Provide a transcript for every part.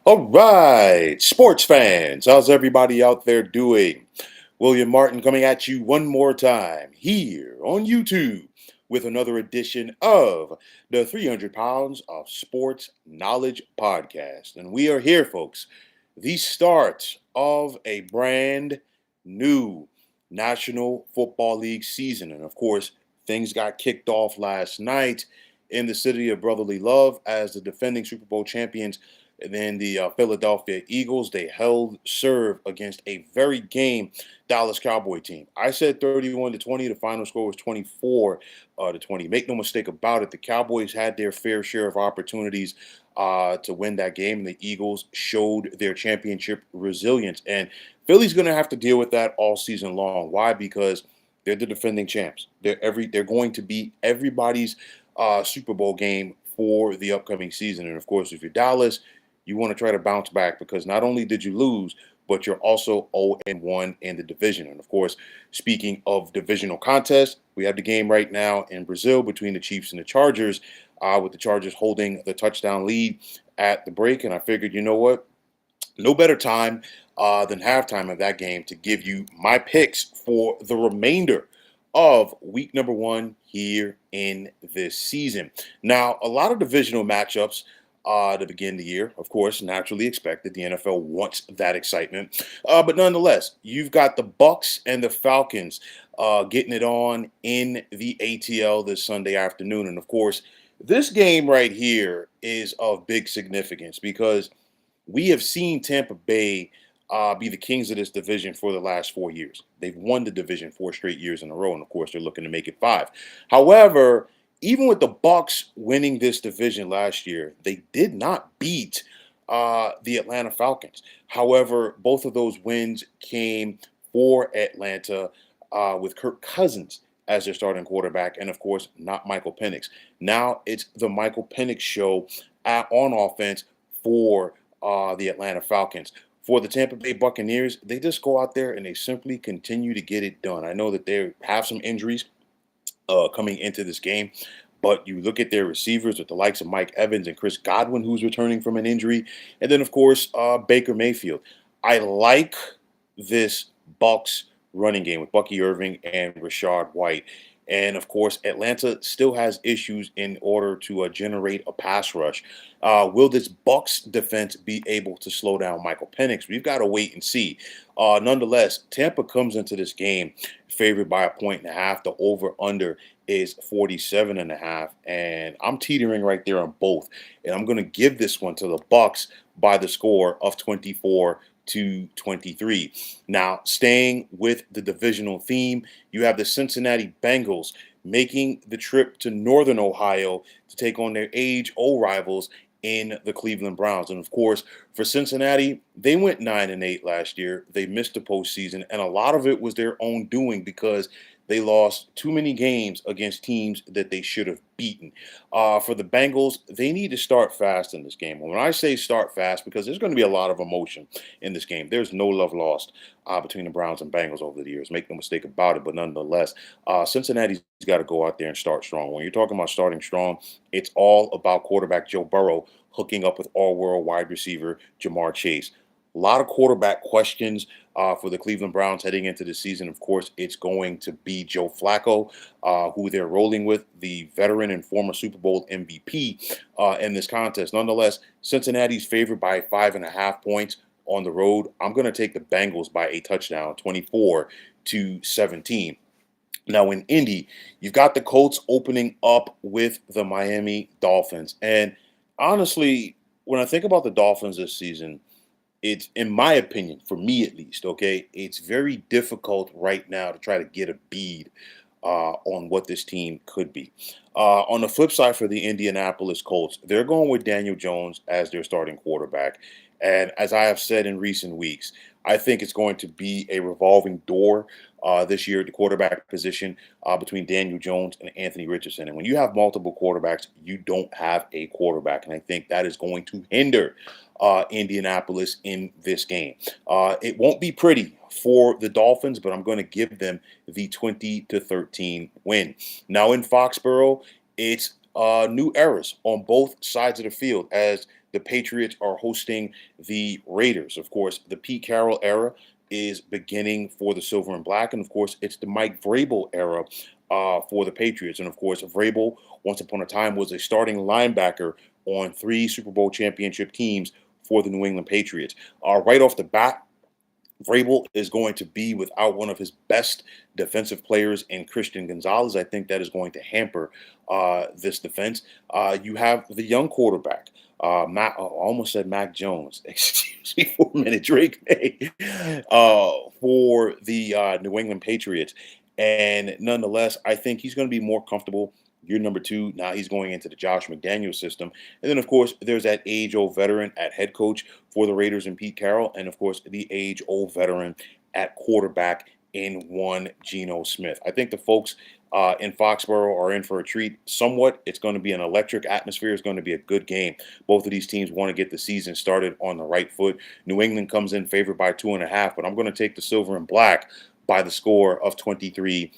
All right, sports fans, how's everybody out there doing? William Martin coming at you one more time here on YouTube with another edition of the 300 Pounds of Sports Knowledge podcast. And we are here, folks, the start of a brand new National Football League season. And of course, things got kicked off last night in the city of brotherly love as the defending Super Bowl champions and then the Philadelphia Eagles, they held serve against a very game Dallas Cowboy team. I said 31-20. The final score was 24-20. Make no mistake about it. The Cowboys had their fair share of opportunities to win that game, and the Eagles showed their championship resilience. And Philly's going to have to deal with that all season long. Why? Because they're the defending champs. They're going to be everybody's Super Bowl game for the upcoming season. And of course, if you're Dallas, you want to try to bounce back because not only did you lose, but you're also 0-1 in the division. And of course, speaking of divisional contests, we have the game right now in Brazil between the Chiefs and the Chargers, with the Chargers holding the touchdown lead at the break. And I figured, you know what? No better time than halftime of that game to give you my picks for the remainder of week number one here in this season. Now, a lot of divisional matchups to begin the year, of course, naturally expected. The NFL wants that excitement, but nonetheless, you've got the Bucks and the Falcons getting it on in the ATL this Sunday afternoon, and of course, this game right here is of big significance because we have seen Tampa Bay be the kings of this division for the last 4 years. They've won the division 4 straight years in a row, and of course, they're looking to make it five. However, even with the Bucks winning this division last year, they did not beat the Atlanta Falcons. However, both of those wins came for Atlanta with Kirk Cousins as their starting quarterback, and of course, not Michael Penix. Now it's the Michael Penix show on offense for the Atlanta Falcons. For the Tampa Bay Buccaneers, they just go out there and they simply continue to get it done. I know that they have some injuries coming into this game, but you look at their receivers with the likes of Mike Evans and Chris Godwin, who's returning from an injury, and then of course Baker Mayfield. I like this Bucks running game with Bucky Irving and Rashad White. And of course, Atlanta still has issues in order to generate a pass rush. Will this Bucks defense be able to slow down Michael Penix? We've got to wait and see. Nonetheless, Tampa comes into this game favored by 1.5. The over/under is 47.5, and I'm teetering right there on both. And I'm going to give this one to the Bucks by the score of 24-23. Now, staying with the divisional theme, you have the Cincinnati Bengals making the trip to Northern Ohio to take on their age-old rivals in the Cleveland Browns. And of course, for Cincinnati, they went 9-8 last year. They missed the postseason, and a lot of it was their own doing because they lost too many games against teams that they should have beaten. For the Bengals, they need to start fast in this game. When I say start fast, because there's going to be a lot of emotion in this game. There's no love lost between the Browns and Bengals over the years. Make no mistake about it. But nonetheless, Cincinnati's got to go out there and start strong. When you're talking about starting strong, it's all about quarterback Joe Burrow hooking up with all-world wide receiver Jamar Chase. A lot of quarterback questions for the Cleveland Browns heading into the season. Of course, it's going to be Joe Flacco, who they're rolling with, the veteran and former Super Bowl MVP in this contest. Nonetheless, Cincinnati's favored by 5.5 points on the road. I'm going to take the Bengals by a touchdown, 24-17. Now, in Indy, you've got the Colts opening up with the Miami Dolphins. And honestly, when I think about the Dolphins this season, it's, in my opinion, for me at least, okay, it's very difficult right now to try to get a bead on what this team could be. On the flip side, for the Indianapolis Colts, they're going with Daniel Jones as their starting quarterback. And as I have said in recent weeks, I think it's going to be a revolving door this year at the quarterback position between Daniel Jones and Anthony Richardson. And when you have multiple quarterbacks, you don't have a quarterback. And I think that is going to hinder Indianapolis in this game. It won't be pretty for the Dolphins, but I'm going to give them the 20-13 win. Now in Foxborough, it's new eras on both sides of the field as the Patriots are hosting the Raiders. Of course, the Pete Carroll era is beginning for the Silver and Black, and of course, it's the Mike Vrabel era for the Patriots. And of course, Vrabel, once upon a time, was a starting linebacker on 3 Super Bowl championship teams for the New England Patriots. Right off the bat, Vrabel is going to be without one of his best defensive players in Christian Gonzalez. I think that is going to hamper this defense. You have the young quarterback, I almost said Mac Jones. Excuse me for a minute, Drake May, for the New England Patriots. And nonetheless, I think he's going to be more comfortable. Year number 2, now he's going into the Josh McDaniels system. And then, of course, there's that age-old veteran at head coach for the Raiders and Pete Carroll. And, of course, the age-old veteran at quarterback in one Geno Smith. I think the folks in Foxborough are in for a treat. Somewhat, it's going to be an electric atmosphere. It's going to be a good game. Both of these teams want to get the season started on the right foot. New England comes in favored by 2.5, but I'm going to take the Silver and Black by the score of 23-16.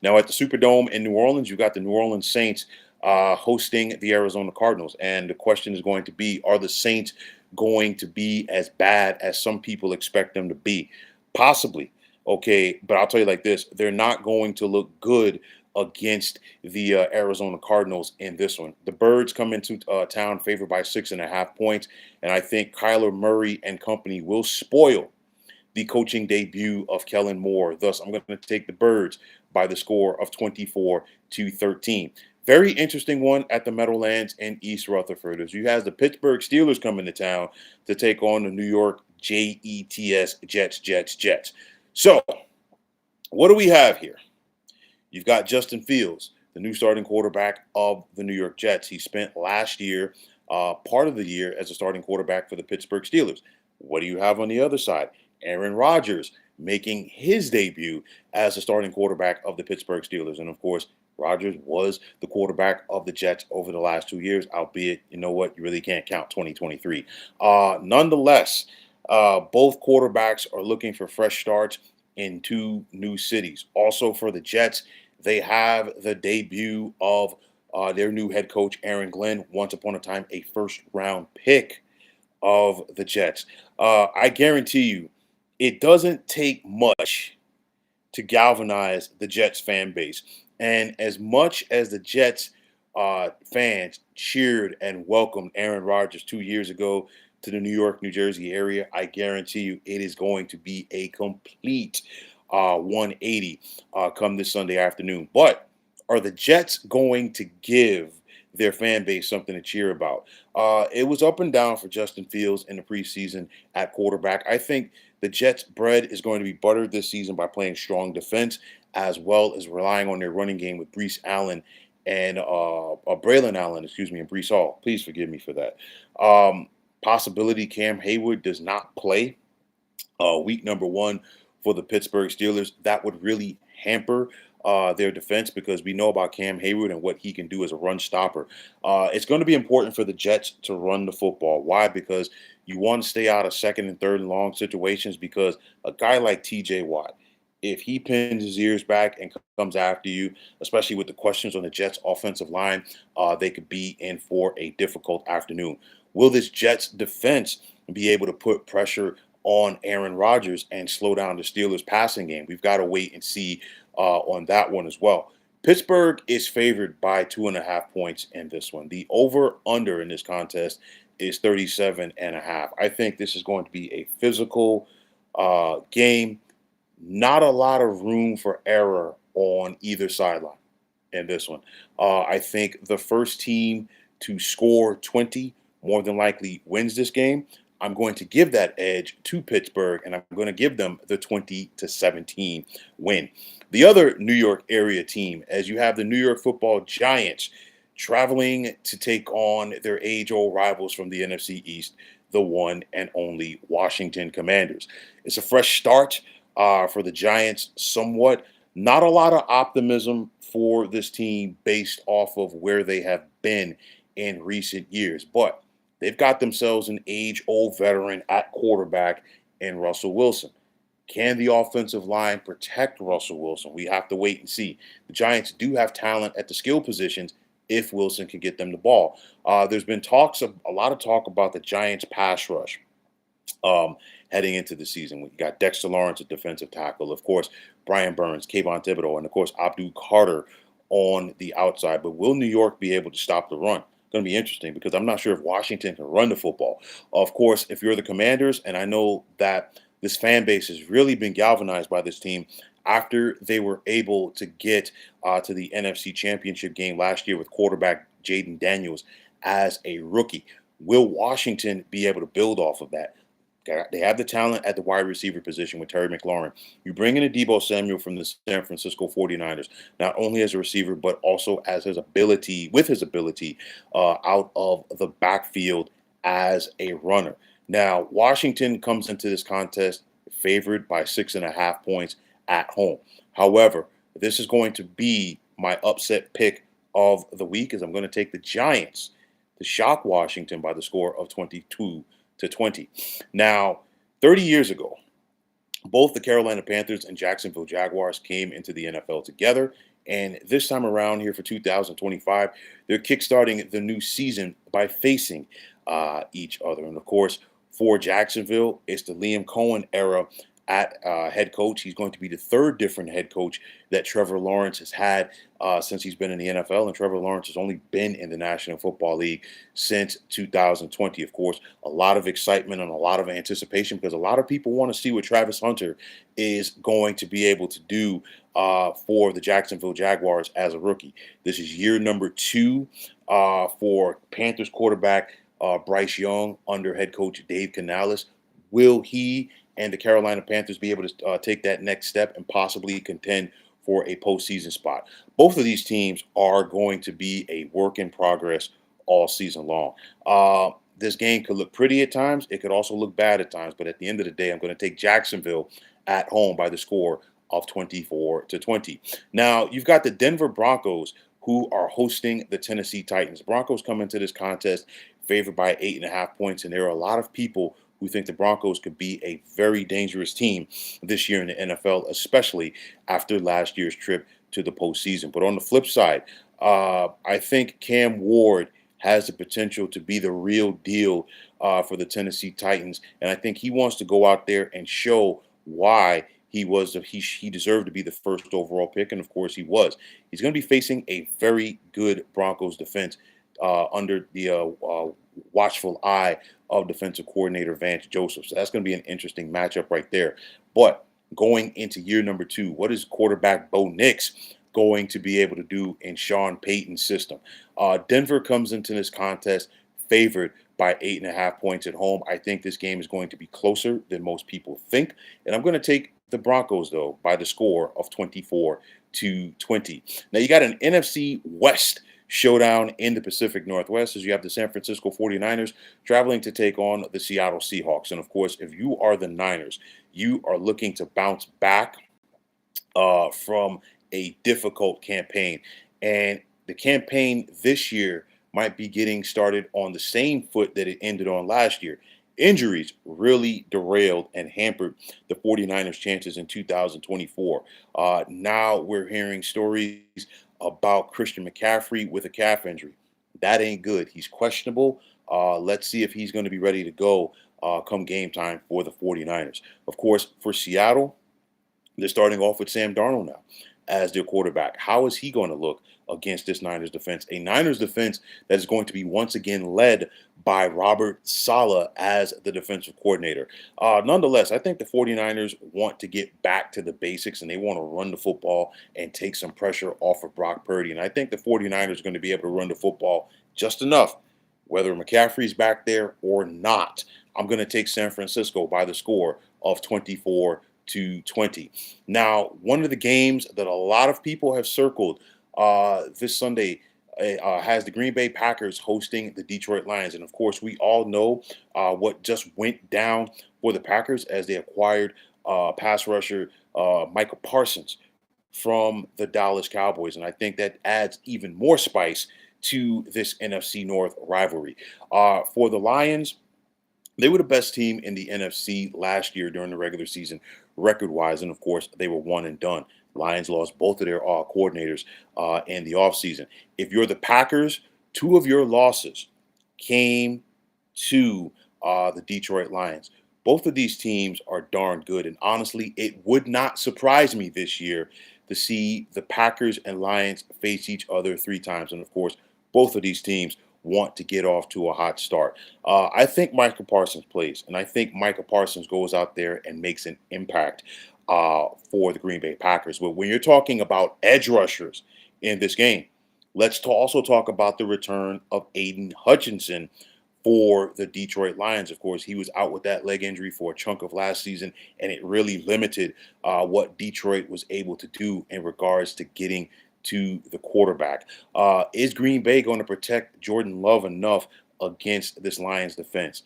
Now at the Superdome in New Orleans, you got the New Orleans Saints hosting the Arizona Cardinals. And the question is going to be, are the Saints going to be as bad as some people expect them to be? Possibly. Okay, but I'll tell you like this, they're not going to look good against the Arizona Cardinals in this one. The Birds come into town favored by 6.5 points, and I think Kyler Murray and company will spoil the coaching debut of Kellen Moore. Thus, I'm going to take the Birds by the score of 24-13. Very interesting one at the Meadowlands in East Rutherford, as you have the Pittsburgh Steelers coming to town to take on the New York Jets. So, what do we have here? You've got Justin Fields, the new starting quarterback of the New York Jets. He spent last year, part of the year, as a starting quarterback for the Pittsburgh Steelers. What do you have on the other side? Aaron Rodgers making his debut as a starting quarterback of the Pittsburgh Steelers. And of course, Rodgers was the quarterback of the Jets over the last 2 years, albeit, you know what, you really can't count 2023. Nonetheless, both quarterbacks are looking for fresh starts in 2 new cities. Also for the Jets, they have the debut of their new head coach, Aaron Glenn, once upon a time a first-round pick of the Jets. I guarantee you, it doesn't take much to galvanize the Jets fan base. And as much as the Jets fans cheered and welcomed Aaron Rodgers 2 years ago to the New York, New Jersey area, I guarantee you it is going to be a complete 180 come this Sunday afternoon. But are the Jets going to give their fan base something to cheer about? It was up and down for Justin Fields in the preseason at quarterback. I think the Jets' bread is going to be buttered this season by playing strong defense, as well as relying on their running game with Brees Allen and Braylon Allen, and Brees Hall. Please forgive me for that. Possibility Cam Hayward does not play week number 1 for the Pittsburgh Steelers. That would really hamper their defense, because we know about Cam Hayward and what he can do as a run stopper. It's going to be important for the Jets to run the football. Why? Because you want to stay out of second and third and long situations, because a guy like TJ Watt, if he pins his ears back and comes after you, especially with the questions on the Jets offensive line, they could be in for a difficult afternoon. Will this Jets defense be able to put pressure on Aaron Rodgers and slow down the Steelers passing game? We've got to wait and see on that one as well. Pittsburgh is favored by 2.5 points in this one. The over-under in this contest is 37.5. I think this is going to be a physical game. Not a lot of room for error on either sideline in this one. I think the first team to score 20 more than likely wins this game. I'm going to give that edge to Pittsburgh, and I'm going to give them the 20-17 win. The other New York area team, as you have the New York Football Giants traveling to take on their age-old rivals from the NFC East, the one and only Washington Commanders. It's a fresh start for the Giants, somewhat. Not a lot of optimism for this team based off of where they have been in recent years, but they've got themselves an age-old veteran at quarterback in Russell Wilson. Can the offensive line protect Russell Wilson? We have to wait and see. The Giants do have talent at the skill positions. if Wilson can get them the ball. There's been a lot of talk about the Giants' pass rush um, heading into the season. We got Dexter Lawrence at defensive tackle, of course, Brian Burns, Kayvon Thibodeau, and of course Abdul Carter on the outside. But will New York be able to stop the run? Going to be interesting because I'm not sure if Washington can run the football. Of course, if you're the Commanders, and I know that this fan base has really been galvanized by this team after they were able to get to the NFC Championship game last year with quarterback Jaden Daniels as a rookie. Will Washington be able to build off of that? They have the talent at the wide receiver position with Terry McLaurin. You bring in a Debo Samuel from the San Francisco 49ers, not only as a receiver, but also as his ability out of the backfield as a runner. Now, Washington comes into this contest favored by 6.5 points at home. However, this is going to be my upset pick of the week, as I'm going to take the Giants to shock Washington by the score of 22-20. Now, 30 years ago, both the Carolina Panthers and Jacksonville Jaguars came into the NFL together. And this time around here for 2025, they're kickstarting the new season by facing each other. And of course, for Jacksonville, it's the Liam Cohen era at head coach. He's going to be the third different head coach that Trevor Lawrence has had since he's been in the NFL. And Trevor Lawrence has only been in the National Football League since 2020. Of course, a lot of excitement and a lot of anticipation because a lot of people want to see what Travis Hunter is going to be able to do for the Jacksonville Jaguars as a rookie. This is year number 2 for Panthers quarterback Bryce Young under head coach Dave Canales. Will he and the Carolina Panthers be able to take that next step and possibly contend for a postseason spot? Both of these teams are going to be a work in progress all season long. This game could look pretty at times. It could also look bad at times. But at the end of the day, I'm going to take Jacksonville at home by the score of 24-20. Now, you've got the Denver Broncos who are hosting the Tennessee Titans. Broncos come into this contest favored by 8.5 points, and there are a lot of people who think the Broncos could be a very dangerous team this year in the NFL, especially after last year's trip to the postseason. But on the flip side, I think Cam Ward has the potential to be the real deal for the Tennessee Titans, and I think he wants to go out there and show why he deserved to be the first overall pick, and of course he was. He's going to be facing a very good Broncos defense under the watchful eye of defensive coordinator Vance Joseph. So that's going to be an interesting matchup right there. But going into year number 2, what is quarterback Bo Nix going to be able to do in Sean Payton's system? Denver comes into this contest favored by 8.5 points at home. I think this game is going to be closer than most people think. And I'm going to take the Broncos, though, by the score of 24-20. Now, you got an NFC West showdown in the Pacific Northwest as you have the San Francisco 49ers traveling to take on the Seattle Seahawks. And of course, if you are the Niners, you are looking to bounce back from a difficult campaign. And the campaign this year might be getting started on the same foot that it ended on last year. Injuries really derailed and hampered the 49ers' chances in 2024. Now we're hearing stories about Christian McCaffrey with a calf injury. That ain't good. He's questionable. Let's see if he's going to be ready to go come game time for the 49ers. Of course, for Seattle, they're starting off with Sam Darnold now as their quarterback. How is he going to look against this Niners defense? A Niners defense that is going to be once again led by Robert Saleh as the defensive coordinator. Nonetheless, I think the 49ers want to get back to the basics and they want to run the football and take some pressure off of Brock Purdy. And I think the 49ers are going to be able to run the football just enough, whether McCaffrey's back there or not. I'm going to take San Francisco by the score of 24-20. Now, one of the games that a lot of people have circled this Sunday has the Green Bay Packers hosting the Detroit Lions. And of course, we all know what just went down for the Packers as they acquired pass rusher Micah Parsons from the Dallas Cowboys. And I think that adds even more spice to this NFC North rivalry. For the Lions, they were the best team in the NFC last year during the regular season, record-wise, and of course, they were one and done. Lions lost both of their coordinators in the offseason. If you're the Packers, two of your losses came to the Detroit Lions. Both of these teams are darn good. And honestly, it would not surprise me this year to see the Packers and Lions face each other three times. And of course, both of these teams want to get off to a hot start. I think Micah Parsons plays, and I think Micah Parsons goes out there and makes an impact for the Green Bay Packers. But when you're talking about edge rushers in this game, let's also talk about the return of Aiden Hutchinson for the Detroit Lions. Of course, he was out with that leg injury for a chunk of last season, and it really limited what Detroit was able to do in regards to getting to the quarterback. Is Green Bay going to protect Jordan Love enough against this Lions defense?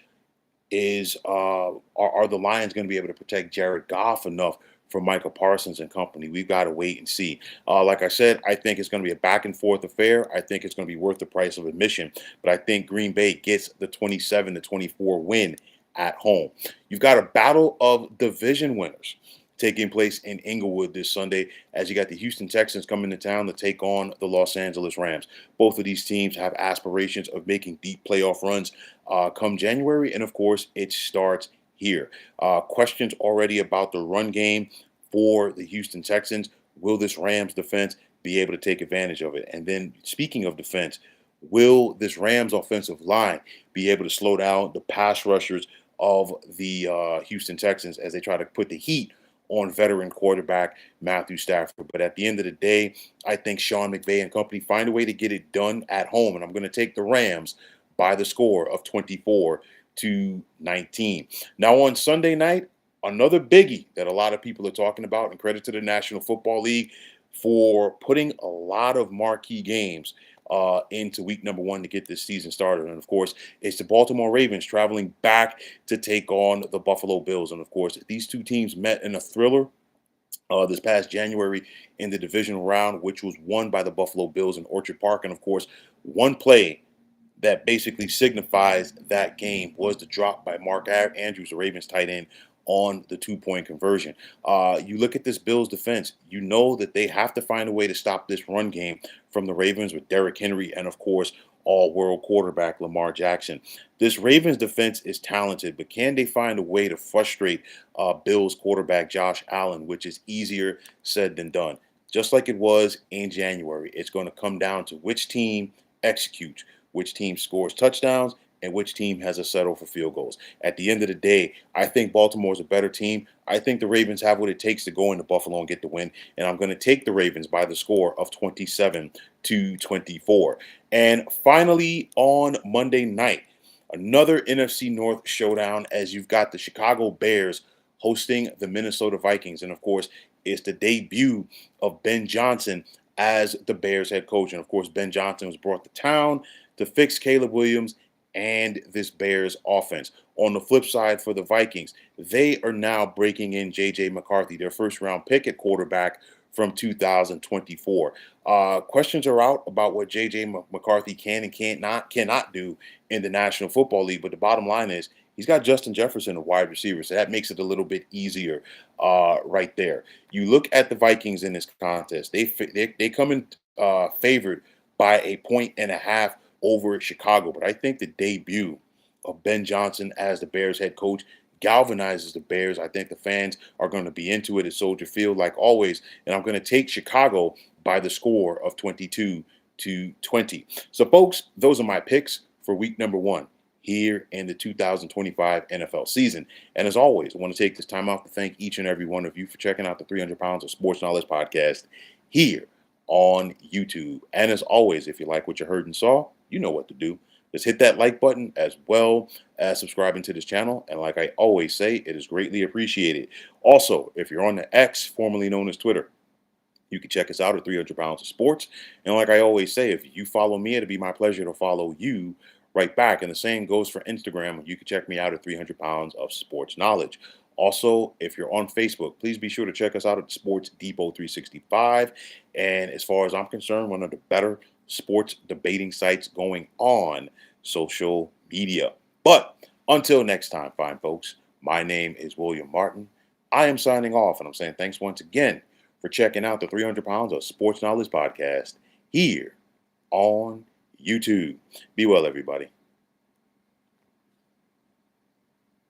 Are the Lions going to be able to protect Jared Goff enough for Micah Parsons and company? We've got to wait and see. Like I said, I think it's going to be a back and forth affair. I think it's going to be worth the price of admission, but I think Green Bay gets the 27-24 win at home. You've got a battle of division winners taking place in Inglewood this Sunday as you got the Houston Texans coming to town to take on the Los Angeles Rams. Both of these teams have aspirations of making deep playoff runs come January, and of course, it starts here. Questions already about the run game for the Houston Texans. Will this Rams defense be able to take advantage of it? And then, speaking of defense, will this Rams offensive line be able to slow down the pass rushers of the Houston Texans as they try to put the heat on veteran quarterback Matthew Stafford? But at the end of the day, I think Sean McVay and company find a way to get it done at home. And I'm going to take the Rams by the score of 24-19. Now on Sunday night, another biggie that a lot of people are talking about, and credit to the National Football League for putting a lot of marquee games into week number one to get this season started. And of course, it's the Baltimore Ravens traveling back to take on the Buffalo Bills. And of course, these two teams met in a thriller this past January in the divisional round, which was won by the Buffalo Bills in Orchard Park. And of course, one play that basically signifies that game was the drop by Mark Andrews, the Ravens tight end, on the 2-point conversion. You look at this Bills defense, you know that they have to find a way to stop this run game from the Ravens with Derrick Henry and, of course, all-world quarterback Lamar Jackson. This Ravens defense is talented, but can they find a way to frustrate Bills quarterback Josh Allen, which is easier said than done? Just like it was in January, it's going to come down to which team executes, which team scores touchdowns, and which team has a settle for field goals. At the end of the day, I think Baltimore's a better team. I think the Ravens have what it takes to go into Buffalo and get the win, and I'm going to take the Ravens by the score of 27-24. And finally, on Monday night, another NFC North showdown as you've got the Chicago Bears hosting the Minnesota Vikings. And of course, it's the debut of Ben Johnson as the Bears head coach. And of course, Ben Johnson was brought to town to fix Caleb Williams and this Bears offense. On the flip side for the Vikings, they are now breaking in J.J. McCarthy, their first-round pick at quarterback from 2024. Questions are out about what J.J. McCarthy can and cannot do in the National Football League, but the bottom line is he's got Justin Jefferson, a wide receiver, so that makes it a little bit easier right there. You look at the Vikings in this contest; they come in favored by 1.5 over Chicago. But I think the debut of Ben Johnson as the Bears head coach galvanizes the Bears. I think the fans are going to be into it at Soldier Field like always. And I'm going to take Chicago by the score of 22-20. So, folks, those are my picks for week number one here in the 2025 NFL season. And as always, I want to take this time out to thank each and every one of you for checking out the 300 Pounds of Sports Knowledge podcast here on YouTube. And as always, if you like what you heard and saw, you know what to do. Just hit that like button as well as subscribing to this channel. And like I always say, it is greatly appreciated. Also, if you're on the X, formerly known as Twitter, you can check us out at 300 Pounds of Sports. And like I always say, if you follow me, it'll be my pleasure to follow you right back. And the same goes for Instagram. You can check me out at 300 Pounds of Sports Knowledge. Also, if you're on Facebook, please be sure to check us out at Sports Depot 365. And as far as I'm concerned, one of the better sports debating sites going on social media. But until next time, fine folks, my name is William Martin. I am signing off, and I'm saying thanks once again for checking out the 300 Pounds of Sports Knowledge podcast here on YouTube. Be well, everybody.